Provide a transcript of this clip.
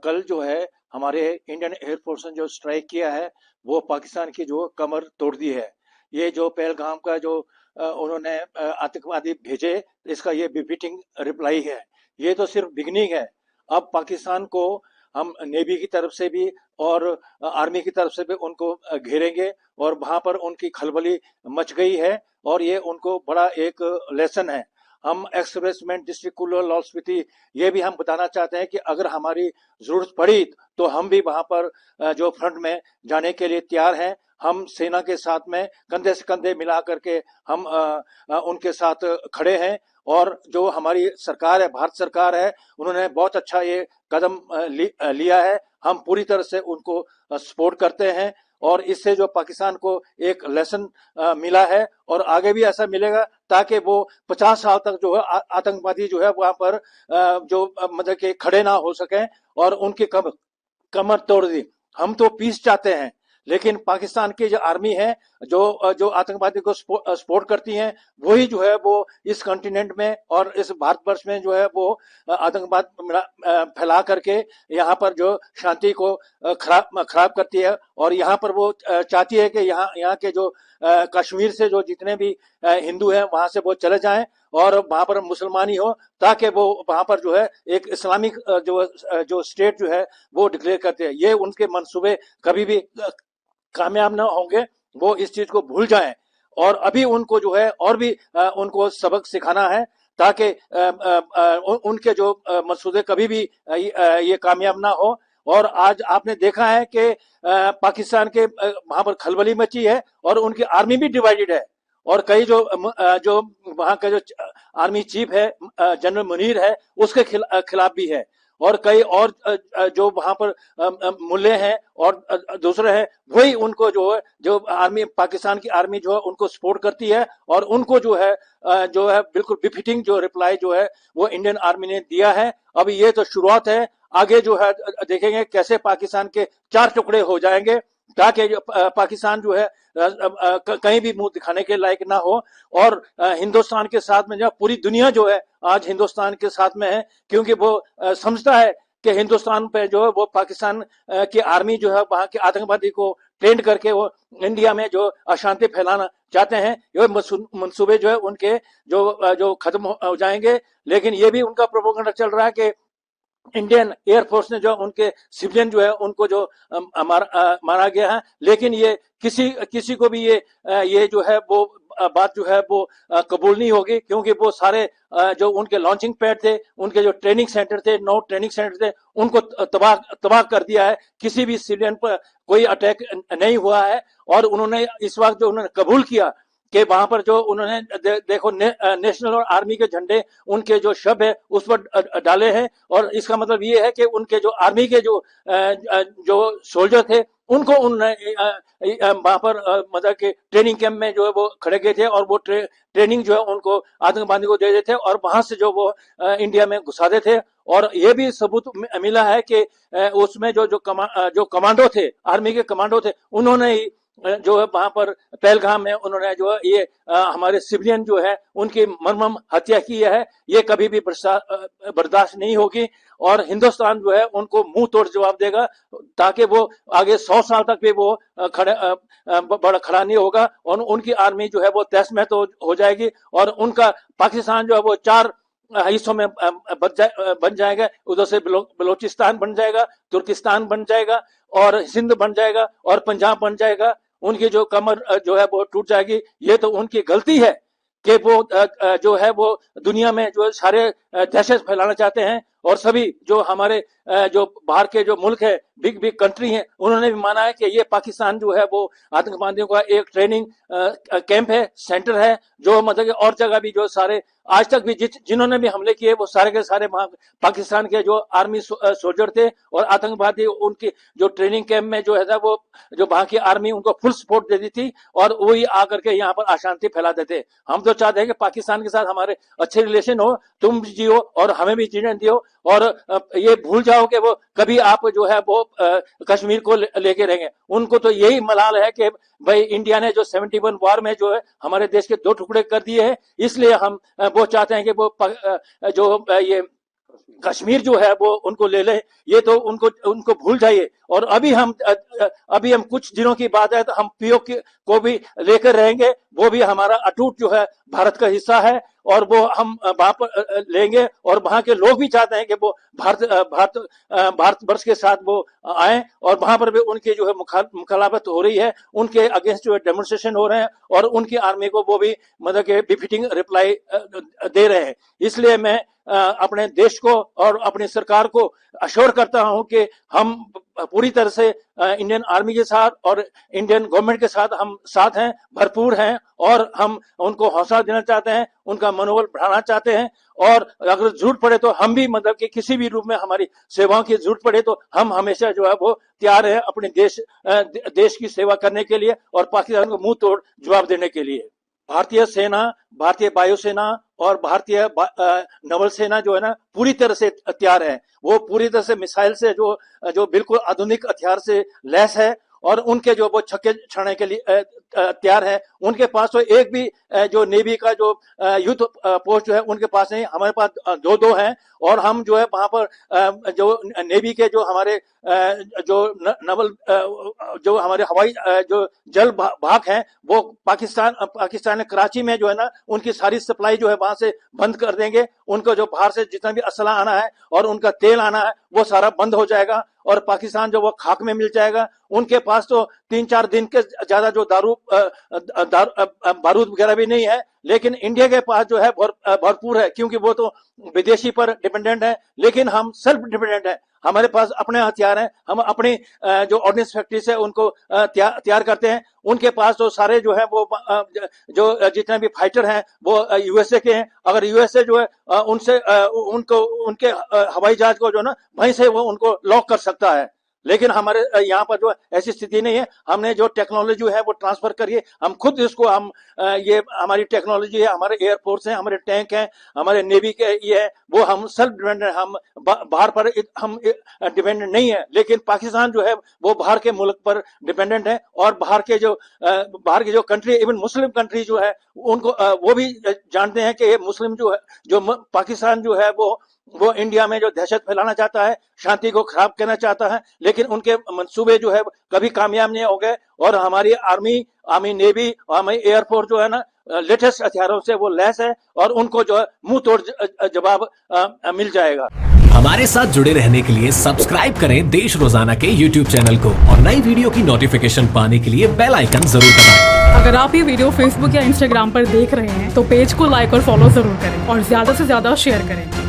कल जो है हमारे इंडियन एयरफोर्स ने जो स्ट्राइक किया है वो पाकिस्तान की जो कमर तोड़ दी है। ये जो पहलगाम का जो उन्होंने आतंकवादी भेजे, इसका ये बिफिटिंग रिप्लाई है। ये तो सिर्फ बिगनिंग है। अब पाकिस्तान को हम नेवी की तरफ से भी और आर्मी की तरफ से भी उनको घेरेंगे और वहां पर उनकी खलबली मच गई है और ये उनको बड़ा एक लेसन है। हम एक्सप्रेसमेंट डिस्ट्रिक्ट कुल्लू लाहौल स्पीति ये भी हम बताना चाहते हैं कि अगर हमारी जरूरत पड़ी तो हम भी वहां पर जो फ्रंट में जाने के लिए तैयार हैं। हम सेना के साथ में कंधे से कंधे मिला करके हम उनके साथ खड़े हैं। और जो हमारी सरकार है, भारत सरकार है, उन्होंने बहुत अच्छा ये कदम लिया है। हम पूरी तरह से उनको सपोर्ट करते हैं और इससे जो पाकिस्तान को एक लेसन मिला है और आगे भी ऐसा मिलेगा ताकि वो 50 साल तक जो है आतंकवादी जो है वहां पर जो मतलब के खड़े ना हो सके और उनकी कमर तोड़ दी। हम तो पीस चाहते हैं, लेकिन पाकिस्तान की जो आर्मी है जो जो आतंकवादी को सपोर्ट करती है, वही जो है वो इस कॉन्टिनेंट में और इस भारतवर्ष में जो है वो आतंकवाद फैला करके यहाँ पर जो शांति को खराब करती है। और यहाँ पर वो चाहती है कि यहाँ के जो कश्मीर से जो जितने भी हिंदू हैं वहां से वो चले जाएं और वहां पर मुसलमान ही हो, ताकि वो वहां पर जो है एक इस्लामिक जो स्टेट जो है वो डिक्लेयर करते हैं। ये उनके मंसूबे कभी भी कामयाब न होंगे। वो इस चीज को भूल जाएं और अभी उनको जो है और भी उनको सबक सिखाना है ताकि उनके जो मंसूबे कभी भी ये कामयाब ना हो। और आज आपने देखा है कि पाकिस्तान के वहां पर खलबली मची है और उनकी आर्मी भी डिवाइडेड है। और कई जो वहां का जो आर्मी चीफ है जनरल मुनीर है, उसके खिलाफ भी है। और कई और जो वहां पर मुल्ले हैं और दूसरे हैं, वही उनको जो आर्मी पाकिस्तान की आर्मी जो है उनको सपोर्ट करती है और उनको जो है बिल्कुल बिफिटिंग जो रिप्लाई जो है वो इंडियन आर्मी ने दिया है। अब ये तो शुरुआत है, आगे जो है देखेंगे कैसे पाकिस्तान के 4 टुकड़े हो जाएंगे ताकि पाकिस्तान जो है कहीं भी मुंह दिखाने के लायक ना हो। और हिंदुस्तान के साथ में जो पूरी दुनिया जो है आज हिंदुस्तान के साथ में है, क्योंकि वो समझता है कि हिंदुस्तान पे जो है वो पाकिस्तान की आर्मी जो है वहां के आतंकवादी को ट्रेंड करके वो इंडिया में जो अशांति फैलाना चाहते हैं। ये मंसूबे जो है उनके जो खत्म हो जाएंगे। लेकिन ये भी उनका प्रोपोगंडा चल रहा है कि इंडियन एयरफोर्स ने जो उनके सिविलियन जो है उनको जो मारा गया है। लेकिन ये किसी को भी ये जो है वो बात जो है वो कबूल नहीं होगी, क्योंकि वो सारे जो उनके लॉन्चिंग पैड थे, उनके जो ट्रेनिंग सेंटर थे, 9 ट्रेनिंग सेंटर थे, उनको तबाह कर दिया है। किसी भी सिविलियन पर कोई अटैक नहीं हुआ है। और उन्होंने इस वक्त जो उन्होंने कबूल किया कि वहां पर जो उन्होंने देखो नेशनल और आर्मी के झंडे उनके जो शब है उस पर डाले हैं। और इसका मतलब ये है कि उनके जो आर्मी के जो सोल्जर थे उनको उन्होंने वहां पर मतलब के ट्रेनिंग कैंप में जो है वो खड़े गए थे और वो ट्रेनिंग जो है उनको आतंकवादी को दे देते थे और वहां से जो वो इंडिया में घुसा देते थे। और ये भी सबूत मिला है कि उसमें जो कमांडो थे, आर्मी के कमांडो थे, उन्होंने ही जो है वहां पर पहलगाम में उन्होंने जो है ये हमारे सिविलियन जो है उनकी मर्मम हत्या की है। ये कभी भी बर्दाश्त नहीं होगी और हिंदुस्तान जो है उनको मुंह तोड़ जवाब देगा, ताकि वो आगे 100 साल तक भी वो बड़ा खड़ा नहीं होगा और उनकी आर्मी जो है वो तहस महस हो जाएगी और उनका पाकिस्तान जो है वो 4 हिस्सों में बन जाएगा। उधर से बलोचिस्तान बन जाएगा, तुर्किस्तान बन जाएगा और सिंध बन जाएगा और पंजाब बन जाएगा। उनकी जो कमर जो है वो टूट जाएगी। ये तो उनकी गलती है कि वो जो है वो दुनिया में जो सारे दहशत फैलाना चाहते हैं। और सभी जो हमारे जो बाहर के जो मुल्क है, बिग बिग कंट्री हैं, उन्होंने भी माना है कि ये पाकिस्तान जो है वो आतंकवादियों का एक ट्रेनिंग कैंप है, सेंटर है। जो मतलब और जगह भी जो सारे आज तक भी जिन्होंने भी हमले किए वो सारे के सारे पाकिस्तान के जो आर्मी सोल्जर थे और आतंकवादी उनकी जो ट्रेनिंग कैंप में जो है वो जो वहां की आर्मी उनको फुल सपोर्ट देती थी और वही आकर के यहाँ पर अशांति फैलाते थे। हम तो चाहते हैं कि पाकिस्तान के साथ हमारे अच्छे रिलेशन हो, तुम जियो और हमें भी जीने दियो और ये भूल जाओ कि वो कभी आप जो है वो कश्मीर को लेके रहेंगे। उनको तो यही मलाल है कि भाई इंडिया ने जो 71 वार में जो है हमारे देश के 2 टुकड़े कर दिए हैं, इसलिए हम वो चाहते हैं कि वो जो ये कश्मीर जो है वो उनको ले ले, ये तो उनको भूल जाइए। और अभी हम कुछ दिनों की बात है तो हम पीओके को भी लेकर रहेंगे, वो भी हमारा अटूट जो है भारत का हिस्सा है, और वो हम वहां पर लेंगे। और वहां के लोग भी चाहते हैं कि वो भारतवर्ष के साथ वो आए, और वहां पर भी उनकी जो है मुखालफत हो रही है, उनके अगेंस्ट जो है डेमोन्स्ट्रेशन हो रहे हैं, और उनकी आर्मी को वो भी मतलब के बिफिटिंग रिप्लाई दे रहे हैं। इसलिए मैं अपने देश को और अपनी सरकार को अश्योर करता हूं कि हम पूरी तरह से इंडियन आर्मी के साथ और इंडियन गवर्नमेंट के साथ हम साथ हैं, भरपूर हैं, और हम उनको हौसला देना चाहते हैं, उनका मनोबल बढ़ाना चाहते हैं। और अगर जरूरत पड़े तो हम भी मतलब कि किसी भी रूप में हमारी सेवाओं की जरूरत पड़े तो हम हमेशा जो है वो तैयार है अपने देश की सेवा करने के लिए और पाकिस्तान को मुंह तोड़ जवाब देने के लिए। भारतीय सेना, भारतीय वायुसेना और भारतीय नवल सेना जो है ना पूरी तरह से तैयार है। वो पूरी तरह से मिसाइल से जो बिल्कुल आधुनिक हथियार से लैस है, और उनके जो वो छक्के छाड़ने के लिए तैयार है। उनके पास तो एक भी जो नेवी का जो युद्ध पोस्ट जो है उनके पास नहीं, हमारे पास दो हैं। और हम जो है वहां पर जो नेवी के जो हमारे जो नवल जो हमारे हवाई जो जल भाग हैं, वो पाकिस्तान कराची में जो है ना उनकी सारी सप्लाई जो है वहां से बंद कर देंगे। उनको जो बाहर से जितना भी असला आना है और उनका तेल आना है वो सारा बंद हो जाएगा, और पाकिस्तान जो वो खाक में मिल जाएगा। उनके पास तो 3-4 दिन के ज्यादा जो बारूद वगैरह भी नहीं है, लेकिन इंडिया के पास जो है भरपूर है, क्योंकि वो तो विदेशी पर डिपेंडेंट है, लेकिन हम सेल्फ डिपेंडेंट है। हमारे पास अपने हथियार हैं, हम अपनी जो ऑर्डिनेंस फैक्ट्री से उनको तैयार करते हैं। उनके पास तो सारे जो है वो जो जितने भी फाइटर हैं वो यूएसए के हैं। अगर यूएसए जो है उनसे उनके हवाई जहाज को जो ना वहीं से वो उनको लॉक कर सकता है, लेकिन हमारे यहाँ पर जो ऐसी स्थिति नहीं है। हमने जो टेक्नोलॉजी है वो ट्रांसफर करिए, हम खुद इसको हम ये हमारी टेक्नोलॉजी है, हमारे एयरफोर्स है, हमारे टैंक हैं, हमारे नेवी के ये है, वो हम सेल्फ डिपेंडेंट, हम बाहर पर हम डिपेंडेंट नहीं है। लेकिन पाकिस्तान जो है वो बाहर के मुल्क पर डिपेंडेंट है, और बाहर के जो कंट्री, इवन मुस्लिम कंट्री जो है उनको वो भी जानते हैं कि ये मुस्लिम जो है जो पाकिस्तान जो है वो इंडिया में जो दहशत फैलाना चाहता है, शांति को खराब करना चाहता है, लेकिन उनके मंसूबे जो है कभी कामयाब नहीं हो गए। और हमारी आर्मी नेवी और हमारी एयरफोर्स जो है ना लेटेस्ट हथियारों से वो लैस है, और उनको जो है मुंह तोड़ जवाब मिल जाएगा। हमारे साथ जुड़े रहने के लिए सब्सक्राइब करें देश रोजाना के YouTube चैनल को, और नई वीडियो की नोटिफिकेशन पाने के लिए बेल आइकन जरूर दबाएं। अगर आप ये वीडियो Facebook या Instagram पर देख रहे हैं तो पेज को लाइक और फॉलो जरूर करें, और ज्यादा से ज्यादा शेयर करें।